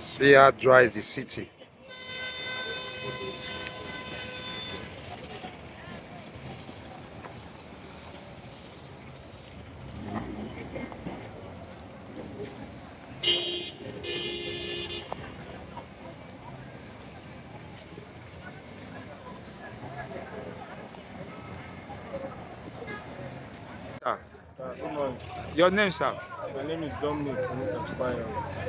See how dry is the city. Good morning. Your name, sir? My name is Dominic.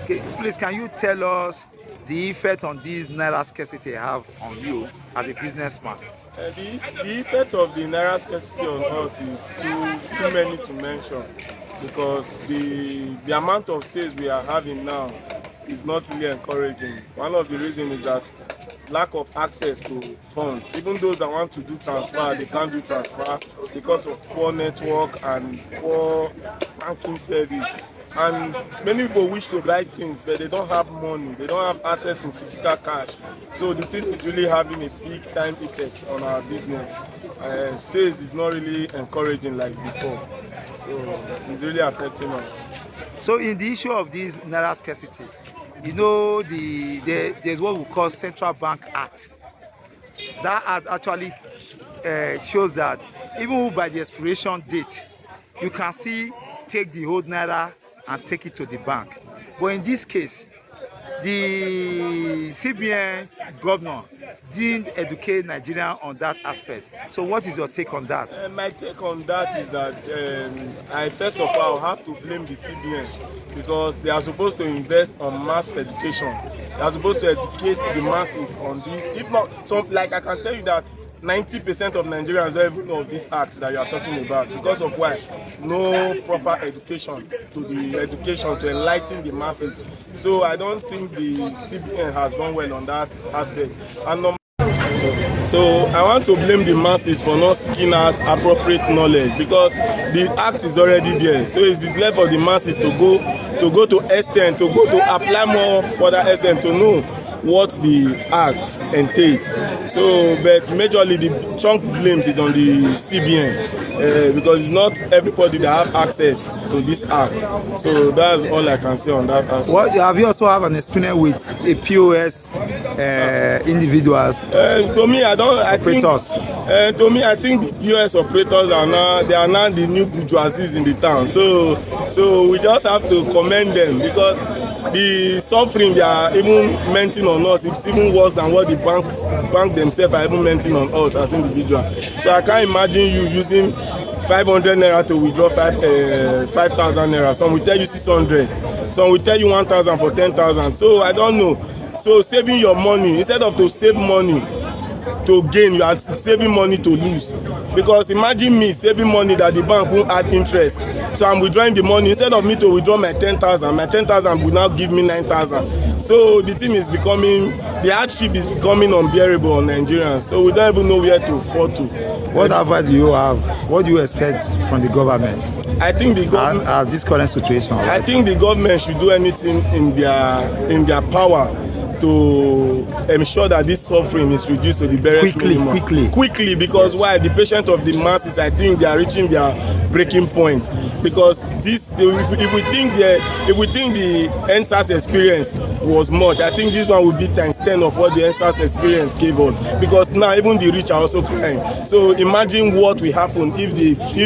Okay, please, can you tell us the effect on this Naira scarcity have on you as a businessman? The effect of the Naira scarcity on us is too many to mention, because the amount of sales we are having now is not really encouraging. One of the reasons is that lack of access to funds. Even those that want to do transfer, they can't do transfer because of poor network and poor banking service. And many people wish to buy things, but they don't have money, they don't have access to physical cash. So the thing is really having a big time effect on our business. Sales is not really encouraging like before, so it's really affecting us. So in the issue of this Naira scarcity, you know, there's what we call Central Bank Act. That act actually shows that even by the expiration date, you can still take the old Naira and take it to the bank. But in this case, the CBN governor didn't educate Nigerians on that aspect. So what is your take on that? My take on that is that I first of all have to blame the CBN, because they are supposed to invest on mass education. They are supposed to educate the masses on this. If not, so like I can tell you that 90% of Nigerians don't even know of this act that you are talking about, because of why? No proper education to enlighten the masses. So I don't think the CBN has done well on that aspect. And so I want to blame the masses for not seeking out appropriate knowledge, because the act is already there. So it's left for the masses to go to extent, to apply more further extent to know what the act entails. So, but majorly the chunk blames is on the CBN, because it's not everybody that have access to this act. So that's all I can say on that aspect. What have you also have an experience with a POS individuals? To me, I think the POS operators are now the new bourgeoisies in the town. So we just have to commend them, because the suffering they are even mentioning on us is even worse than what the bank themselves are even mentioning on us as individuals. So I can't imagine you using 500 naira to withdraw 5,000 naira. Some will tell you 600. Some will tell you 1,000 for 10,000. So I don't know. So saving your money, instead of to save money to gain, you are saving money to lose. Because imagine me saving money that the bank won't add interest. So I'm withdrawing the money. Instead of me to withdraw my 10,000, my 10,000 will now give me 9,000. So the thing is the hardship is becoming unbearable on Nigerians. So we don't even know where to fall to. What advice do you have? What do you expect from the government? I think the government, as this current situation. I think the government should do anything in their power to ensure that this suffering is reduced to the barest minimum. Quickly, because why? The patient of the masses, I think they are reaching their breaking point. Because if we think the NSAS experience was much, I think this one will be times 10 of what the NSAS experience gave us. Because now even the rich are also crying. So imagine what will happen if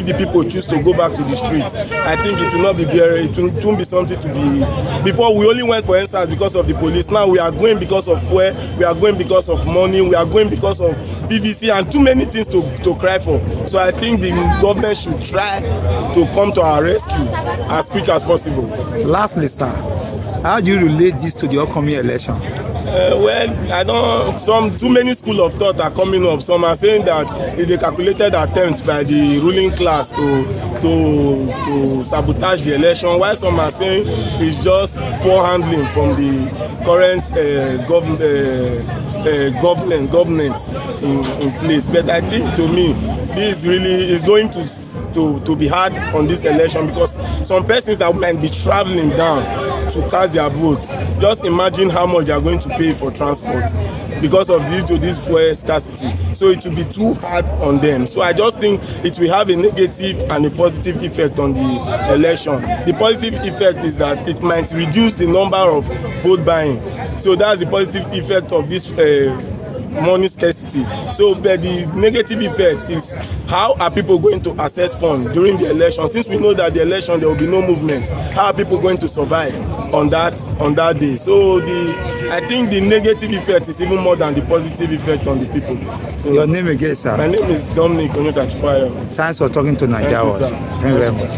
the people choose to go back to the streets. I think it will not be very, it won't be something to be. Before we only went for NSAS because of the police. Now we are going because of fuel, we are going because of money, we are going because of PVC, and too many things to cry for. So I think the government should try to come to our rescue as quick as possible. Lastly, sir, how do you relate this to the upcoming election? Too many school of thought are coming up. Some are saying that it's a calculated attempt by the ruling class to sabotage the election, while some are saying it's just poor handling from the current government in place. But I think, to me, this really is going to be hard on this election, because some persons that might be traveling down to cast their votes, just imagine how much they are going to pay for transport. because of this fuel scarcity. So it will be too hard on them. So I just think it will have a negative and a positive effect on the election. The positive effect is that it might reduce the number of vote buying. So that's the positive effect of this money scarcity. So but the negative effect is how are people going to access funds during the election? Since we know that the election there will be no movement, how are people going to survive on that day? So I think the negative effect is even more than the positive effect on the people. So, your name again, sir? My name is Dominic Onyeka. Thanks for talking to Naira. Thank you very much.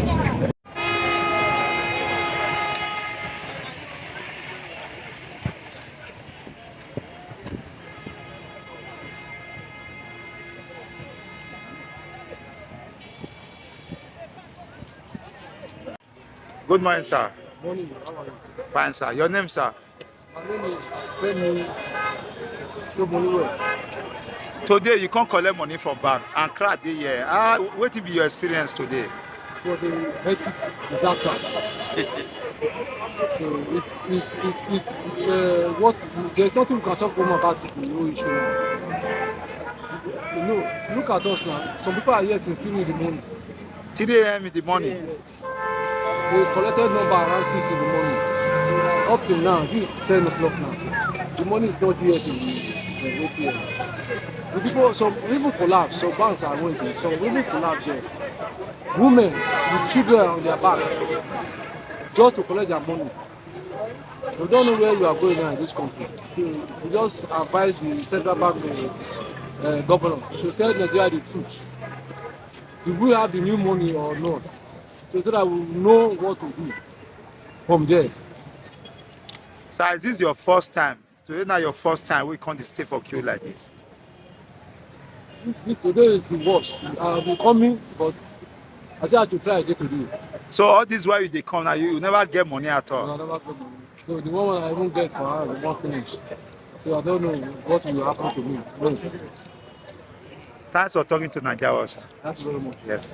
Good morning, sir. Morning. How are you? Fine, sir. Your name, sir? My name is Femi. Today you can't collect money from bank and crack the year. What will be your experience today? It was a hectic disaster. So there's nothing we can talk about the whole issue now. You know, look at us now. Some people are here since 3 in the morning. 3 a.m. in the morning. They collected number around 6 in the morning. Up till now, this is 10 o'clock now. The money is not here to the ATM. The people, some people collapse, some banks are waiting, some people collapse there. Women with children on their back just to collect their money. We don't know where you are going now in this country. So we just advise the central bank governor to tell Nigeria the truth. Do we have the new money or not? So that we know what to do from there. Sir, is this your first time? Today not your first time we can't stay for queue like this. Today is the worst. I'll be coming, but I still have to try again today. So all this while they come now, you never get money at all. No, I never get money. So the one I won't get for her, I won't finish. So I don't know what will happen to me. Yes. Thanks for talking to Naira, sir. Thank you very much. Yes.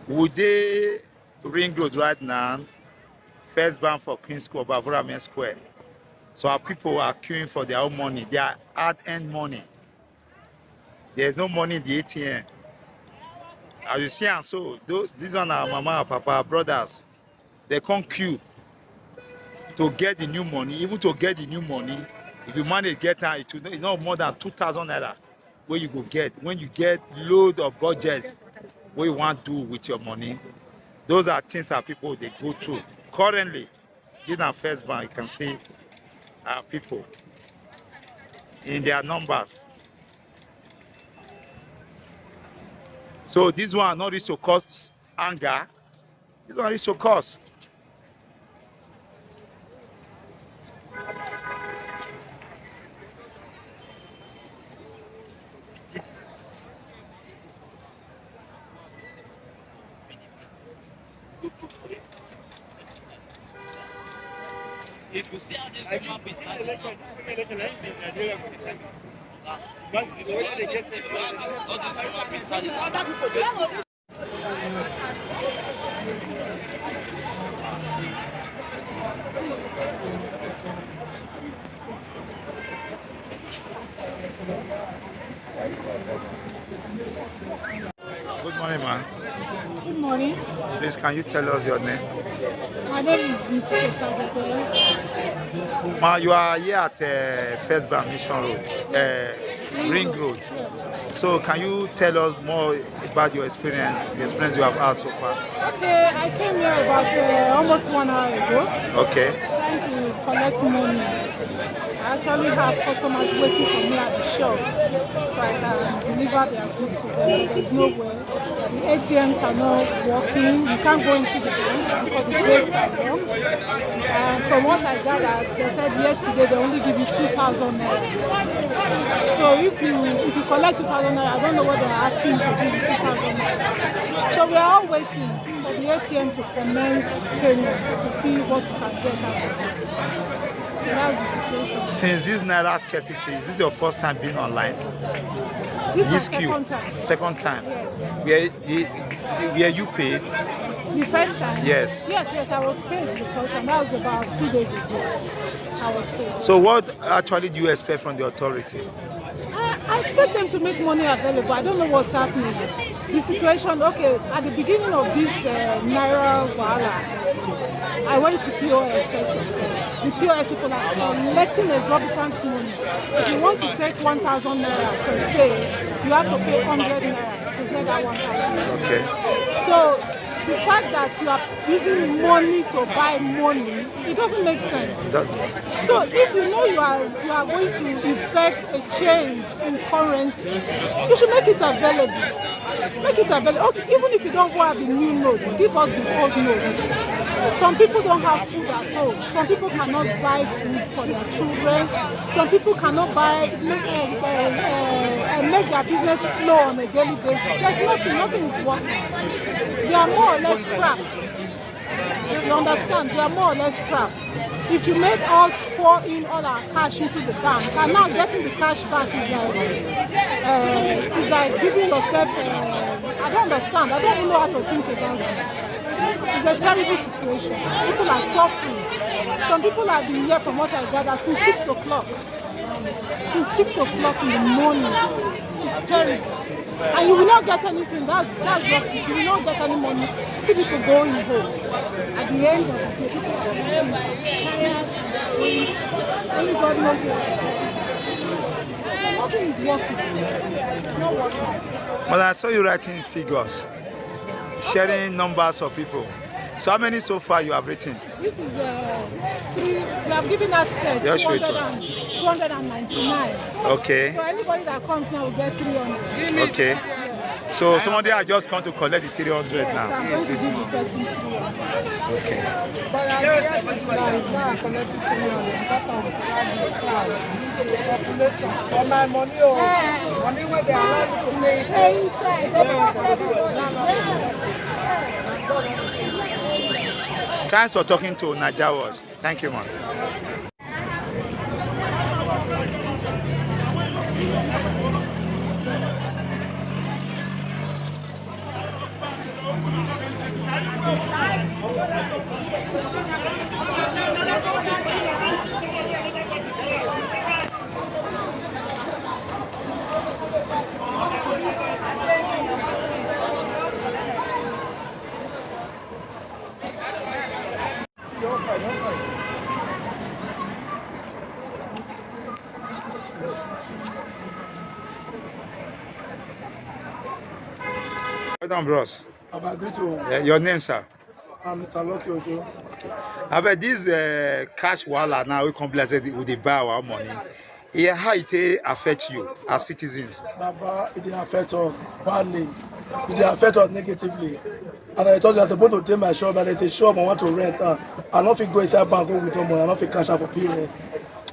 Would they ring road right now? First bank for Queen's Square, Bavuramen Square. So our people are queuing for their own money. They are hard-earned money. There's no money in the ATM. As you see, and so these are our mama, our papa, our brothers. They can't queue to get the new money. Even to get the new money, if you manage to get it, it's not more than 2,000 naira where you go get. When you get load of budgets, what you want to do with your money, those are things that people they go through. Currently, in our first bank, you can see our people in their numbers. So this one not reach to cause anger. This one reach to cause. If you see how this map is Good morning, man. Good morning. Please, can you tell us your name? My name is Mrs. Osagbekwe. Ma, you are here at First Bank Mission Road, Ring Road. So, can you tell us more about your experience, the experience you have had so far? Okay, I came here about almost 1 hour ago. Okay. Trying to collect money. I actually have customers waiting for me at the shop, so I can deliver their goods to them. There's no way. The ATMs are not working. You can't go into the bank because the gates are locked. And from what I gathered, they said yesterday they only give you 2,000 naira. So if you collect 2,000 naira, I don't know what they're asking you to do with 2,000 naira. So we are all waiting for the ATM to commence payment to see what we can get out of it. So that's the situation. Since this Naira scarcity, is this your first time being online? This is queue? second time. Second time. Yes. Where you paid? The first time? Yes. Yes, I was paid the first time. That was about 2 days ago. I was paid. So what actually do you expect from the authority? I expect them to make money available. I don't know what's happening. The situation, okay, at the beginning of this Naira Wahala, I went to POS first of all. The POS people are collecting exorbitant money. If you want to take 1,000 Naira per se, you have to pay 100 Naira to get that 1,000 Naira. Okay. So the fact that you are using money to buy money, it doesn't make sense. It doesn't. So if you know you are going to effect a change in currency, you should make it available. Make it available. Okay, even if you don't go have the new notes, give us the old notes. Some people don't have food at home. Some people cannot buy food for their children. Some people cannot make their business flow on a daily basis. There's nothing is working. They are more or less trapped. You understand? They are more or less trapped. If you make us pour in all our cash into the bank, and now getting the cash back is like giving yourself. I don't understand. I don't even know how to think about it. It's a terrible situation. People are suffering. Some people have been here from what I gather since 6 o'clock. Since 6 o'clock in the morning. It's terrible. And you will not get anything. That's just it. You will not get any money. See people going home. At the end of the day, people are going. Only God knows what. So nothing is working. It's not working. But I saw you writing figures, sharing numbers of people. So how many so far you have written? This is 3. We have given out 299. Okay. So anybody that comes now will get 300. Okay. Yes. So somebody has just come to collect the 300 Yes, now. I'm going to give the person 300. Okay. But I guess it's not collecting 300. For my money, money where they allow you to pay. Thanks for talking to Naira. Thank you, man. Well done, bros. About to Your name, sir? I'm Mr. Lucky Ojo. I bet this cash wahala now we complex with the buy our money. Yeah, how it affect you as citizens? Baba, it affects us badly. It affects us negatively. As I told you, I'm supposed to take my shop, but it's a shop I want to rent. I don't think go inside bank, go withdraw money. I don't think cash out for period.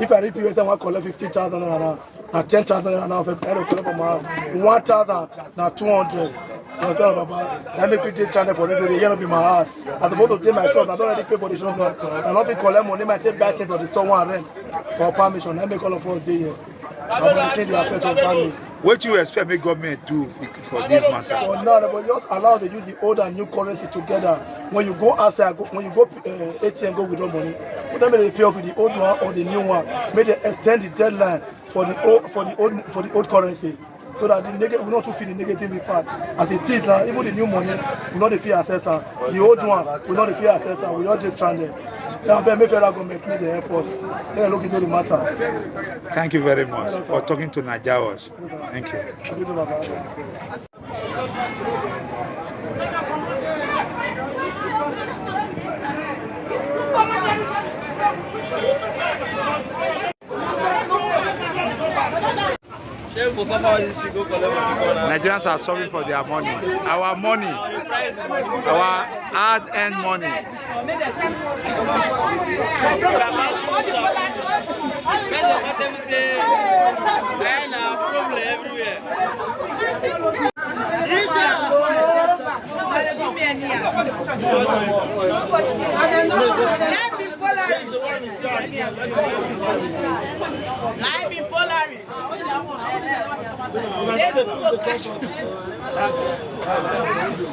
If I read period, I want to collect 50,000 now, 10,000 now, I collect from my 1,000 now 200. That make me take channel for this. You're not be my house. I'm supposed to take my shop. I don't already pay for the shop now. I don't think collect money. I take back things for the store one rent for permission. I make all of us day here. I'm think they affect us badly. What do you expect the government do for this matter? For now, but just allow them to use the old and new currency together. When you go outside, when you go ATM, go withdraw money. But then they pay off with the old one or the new one. May they extend the deadline for the old currency, so that the we not to feel the negative impact. As it is now, even the new money will not feel assessor. The old one will not feel assessor. We all just stranded. Now, maybe federal government need to help us. Let look into the matter. Thank you very much for talking to Naira. Thank you. Nigerians are suffering for their money. Our money, our hard-earned money. Life in Polaris.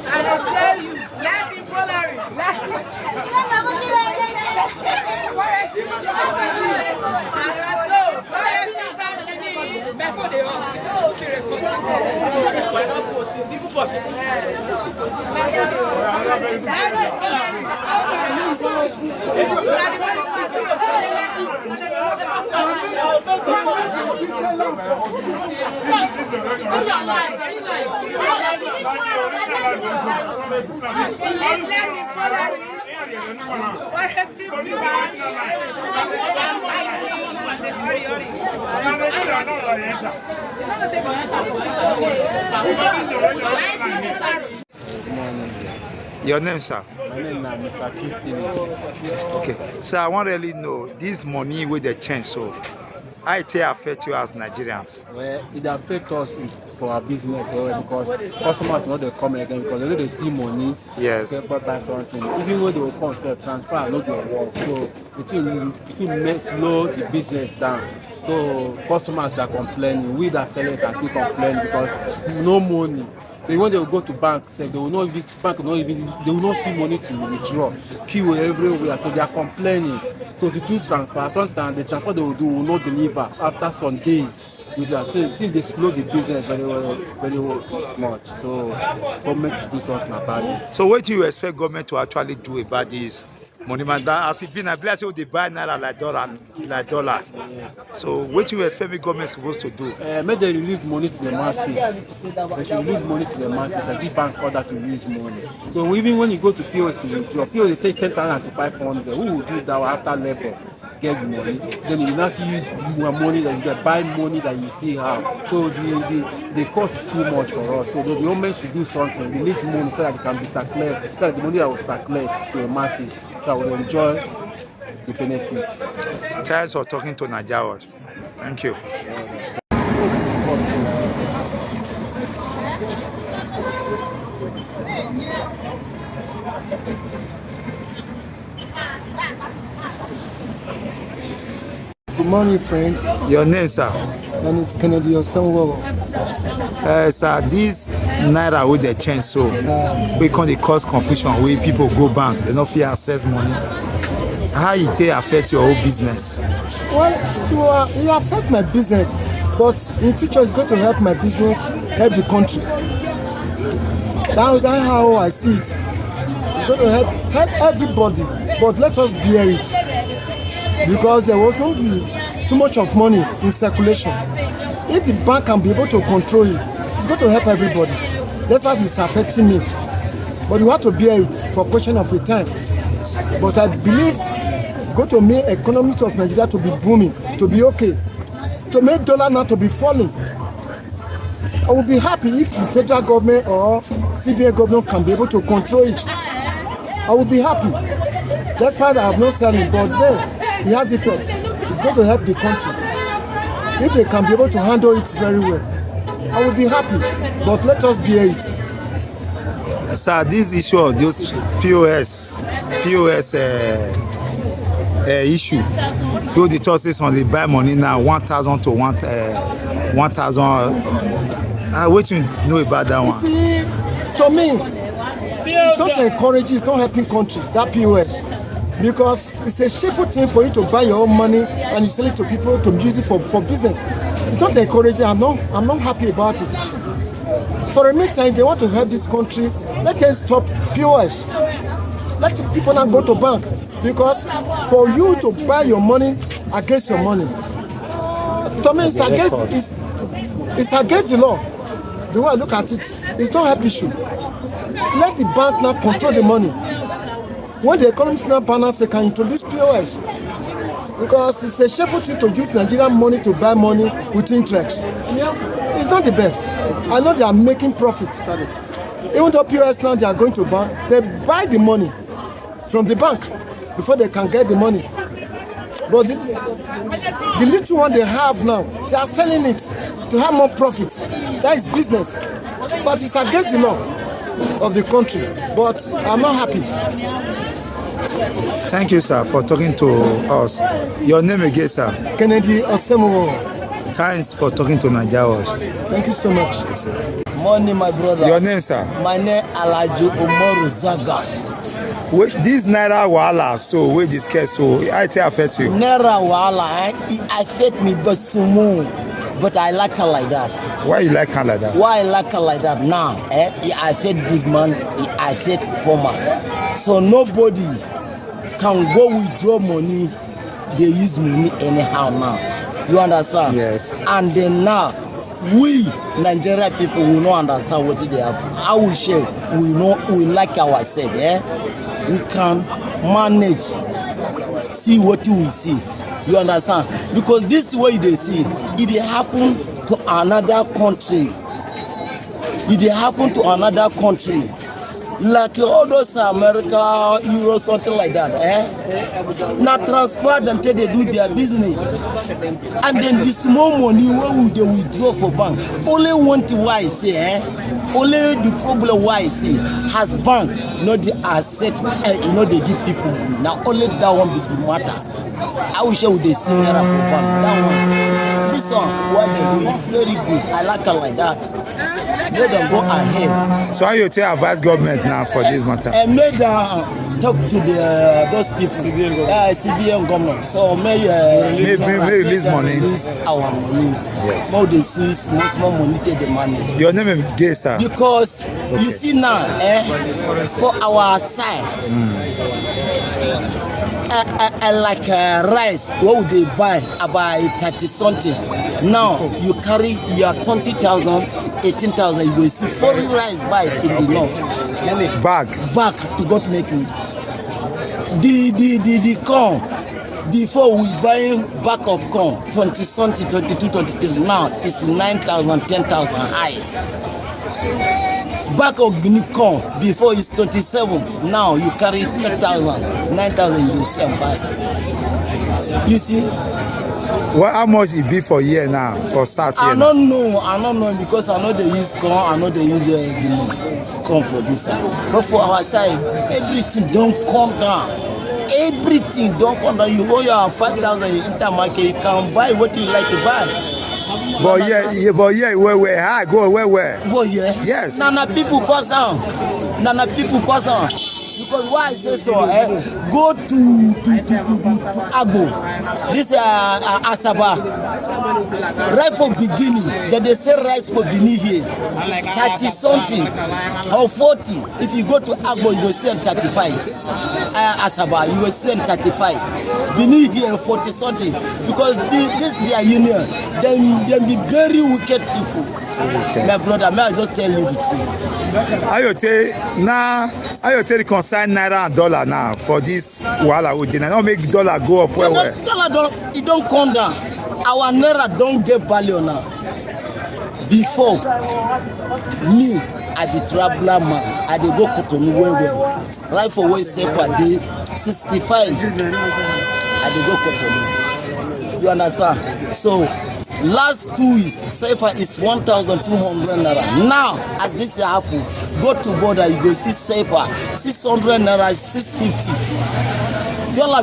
I tell you, life in Polaris. Your name, sir? My name is Scarcity. Okay, so I want to really know this money with the change. So, how it affect you as Nigerians? Well, it affects us for our business because customers know they come again because they know they see money. Yes. They buy something. Even when they will concept transfer, not their work. So it will slow the business down. So customers are complaining. We that sellers are still complaining because no money. So when they will go to bank, say they will not even they will not see money to withdraw. Queue everywhere, so they are complaining. So to do transfer, sometimes the transfer they will do will not deliver after some days. So since they slow the business very much. So government to do something about it. So what do you expect government to actually do about this money man? That as it been, I believe say they buy naira like dollar. Yeah. So what do you expect the government supposed to do? Make they release money to the masses. They should release money to the masses and give bank order to release money. So even when you go to POS, you withdraw. POS they take 10,000 to 500. Who will do that after labor? Get money. Then you not use more money that you get buy money that you see how. So the cost is too much for us. So the government should do something. They need money so that it can be circulated. So that the money that will circulate to the masses that will enjoy the benefits. Thanks for talking to Naija. Thank you. Good morning, friend. Your name, sir? And it's Kennedy Osenwo. Sir, this naira with the change, so we can cause confusion where people go bank, they don't feel access money. How it affect your whole business? Well, it will affect my business, but in future it's going to help my business, help the country. That's how I see it. It's going to help everybody, but let us bear it. Because there was not be too much of money in circulation. If the bank can be able to control it, it's going to help everybody. That's why it's affecting me. But you have to bear it for a question of a time. But I believe go to make economy of Nigeria to be booming, to be okay, to make dollar now to be falling. I will be happy if the federal government or CBN government can be able to control it. I will be happy. That's why I have no selling, but then it has effect. It's going to help the country. If they can be able to handle it very well, I will be happy. But let us bear it. Sir, this issue of those POS issue, people the choices on the buy money now 1,000 to 1,000. What you know about that one? See, to me, it's not encouraging, it's not helping country, that POS. Because it's a shameful thing for you to buy your own money and you sell it to people to use it for business. It's not encouraging. I'm not happy about it. For a meantime, they want to help this country. Let them stop POS. Let people not go to bank. Because for you to buy your money against your money, to me, it's against the law. The way I look at it, it's not help issue. Let the bank now control the money. When the economic balance, they can introduce POS. Because it's a shameful thing to use Nigerian money to buy money with interest. It's not the best. I know they are making profit. Even though POS now they are going to bank, they buy the money from the bank before they can get the money. But the little one they have now, they are selling it to have more profit. That is business. But it's against the law of the country. But I'm not happy. Thank you, sir, for talking to us. Your name again, sir? Kennedy Osenwo. Thanks for talking to Naija. Thank you so much. Morning, my brother. Your name, sir? My name Alhaji Umaru Zaga. Which this Naira wahala so wey discuss so how it affect you? Naira wahala, it affect me but small. But I like her like that. Why you like her like that? Why I like her like that now? It affect big man, it affect poor man. So nobody can go withdraw money. They use money anyhow now. You understand? Yes. And then now, we Nigeria people will not understand what they have. How we share, we like ourselves. We can manage, see what we see. You understand? Because this way they see, it happen to another country. It happen to another country. Like all those America, Euro, something like that. Now transfer them till they do their business. And then the small money when they withdraw for bank. Only one thing why I say, only the problem why I say, has bank, the asset, they give people money. Now only that one be the matter. I wish I would see Naira for bank. That one. This one, what they do is very good. I like it like that. Let them go ahead. So how you take advise government now for this matter? And made talk to those people, CBN government. So may release money. Release our money. Yes. Now they see small money take the money. Your name is Gay, sir? Because you see now, for our side, like rice, what would they buy? About 30 something. Now you carry your 20,000. 18,000, you will see foreign rice buy in the north. Bag to God make it. The corn, before we buy bag of corn, 20 something, 22, 23, now it's 9,000, 10,000 highs. Bag of guinea corn, before it's 27, now you carry 10,000, 9,000, you will see and buy. You see? Well, how much it be for a year now, for start here? I don't know because I know they use corn, I know they use the corn for this side. But for our side, everything don't come down. Everything don't come down. You owe your 5,000 in intermarket, you can buy what you like to buy. But where I go where? Oh yeah. Yes. Nana people cause down. Because why I say so, go to Agbo. This Asaba. Right for beginning, then they say rice for beginning here. 30 something or 40. If you go to Agbo, you will send 35. Asaba, you will send 35. Beneath here 40 something. Because this their union, they be very wicked people. Okay. My brother, may I just tell you the truth? How you take the consign Naira and dollar now for this wahala we did not make dollar go up where? Dollar don't come down. Our Naira don't get value now. Before me, I be traveler man. I dey go Cotonou well. Right for way say per day 65. I dey go Cotonou. You understand? So last 2 weeks, Safer is 1,200 Naira. Now, as this happen, go to border, you go see Safer 600 Naira, 650. Dollar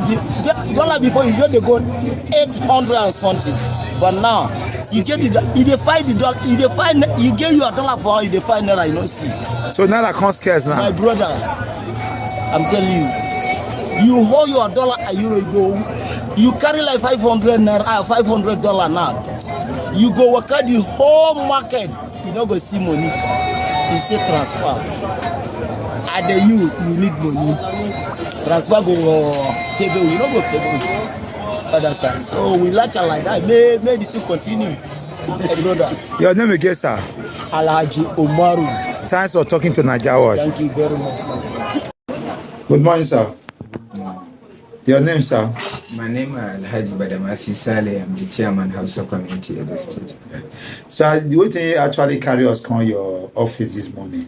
before you just go 800 and something. But now, you get it. You define the dollar. You get your dollar for you define Naira. You don't see. So Naira can't scarce now. My brother, I'm telling you, you hold your dollar a year ago. You carry like 500 Naira, $500 now. You go work out the whole market, you don't go see money. You say transfer. And you need money. Transfer go table, you don't go table. Understand? So we like it like that. Maybe to continue. Brother. Your name again, sir? Alhaji Omaru. Thanks for talking to Naija Watch. Thank you very much, man. Good morning, sir. Your name, sir? My name is Alhaji Badamasi Saleh. I'm the chairman of Hausa Community of the state. Sir, the way they actually carry us come your office this morning,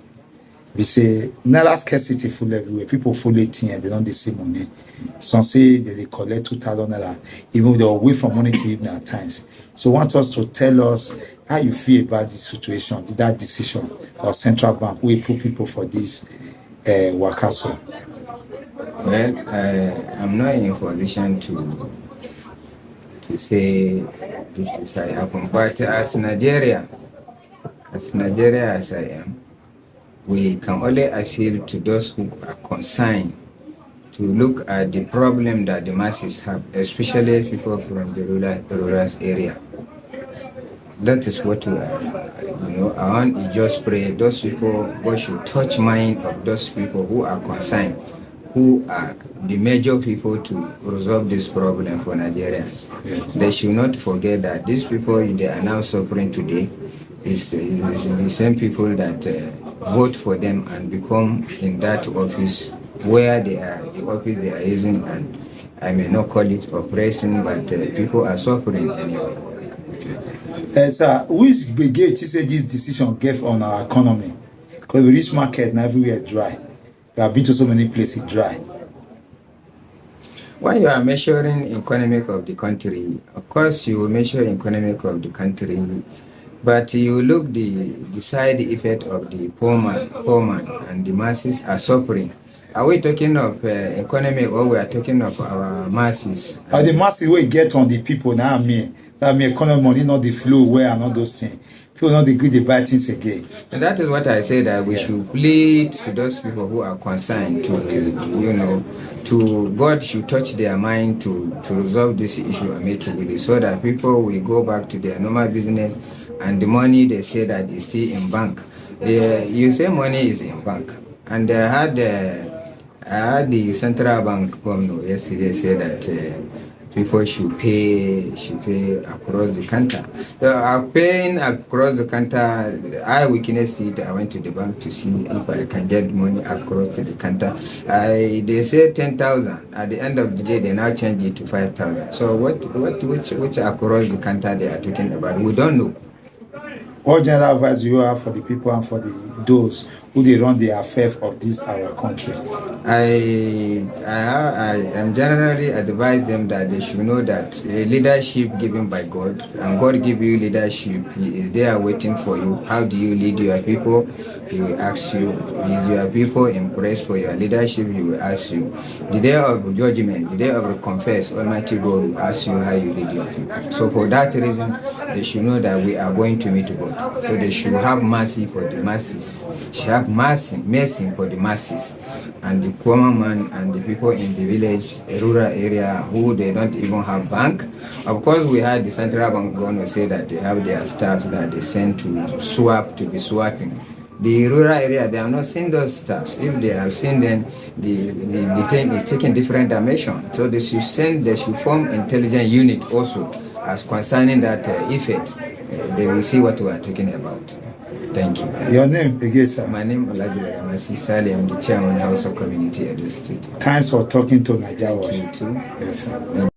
we say Naira scarcity full everywhere. People full 18 and they don't see money. Some say they collect 2,000 Naira, even they're away from money to even at times. So want us to tell us how you feel about this situation, that decision of central bank, we put people for this wakaso. Well, I'm not in a position to say this is how it happened, but as Nigeria as I am, we can only appeal to those who are concerned to look at the problem that the masses have, especially people from the rural area. That is what I want to just pray those people, God should touch mind of those people who are concerned, who are the major people to resolve this problem for Nigerians. Yes. They should not forget that these people they are now suffering today is the same people that vote for them and become in that office where they are, the office they are using, and I may not call it oppression, but people are suffering anyway. Sir, which brigade you say this decision gave on our economy? Because we reach market and everywhere dry. We have been to so many places dry. When you are measuring economic of the country, of course you will measure economic of the country, but you look the side effect of the poor man, and the masses are suffering. Are we talking of economy, or we are talking of our masses? The masses we get on the people now, that economy money not the flow where and all those things. People not agree to buy things again. And that is what I say, that we should plead to those people who are concerned to God should touch their mind to resolve this issue amicably, so that people will go back to their normal business, and the money they say that is still in bank. You say money is in bank, and I had the central bank governor yesterday say that people should pay across the counter. I'm paying across the counter. I witnessed it. I went to the bank to see if I can get money across the counter. They said 10,000. At the end of the day, they now change it to 5,000. So which across the counter they are talking about? We don't know. What general advice do you have for the people and for those who they run the affairs of this our country? I am generally advise them that they should know that leadership given by God, and God give you leadership. He is there waiting for you. How do you lead your people? He will ask you. Is your people impressed for your leadership? He will ask you. The day of judgment, the day of recompense, Almighty God will ask you how you lead your people. So for that reason, they should know that we are going to meet God. So they should have mercy for the masses. Should have mercy for the masses, and the common man and the people in the village, rural area, who they don't even have bank. Of course, we had the central bank governor say that they have their staffs that they send to swap, to be swapping. The rural area, they have not seen those staffs. If they have seen them, the thing is taking different dimension. So they should form intelligent unit also as concerning that effect. They will see what we are talking about. Thank you. Your name again, sir? My name is Scarcity. I'm the chairman of House of Community Edo State. Thanks for talking to Naija. You too. Yes, sir.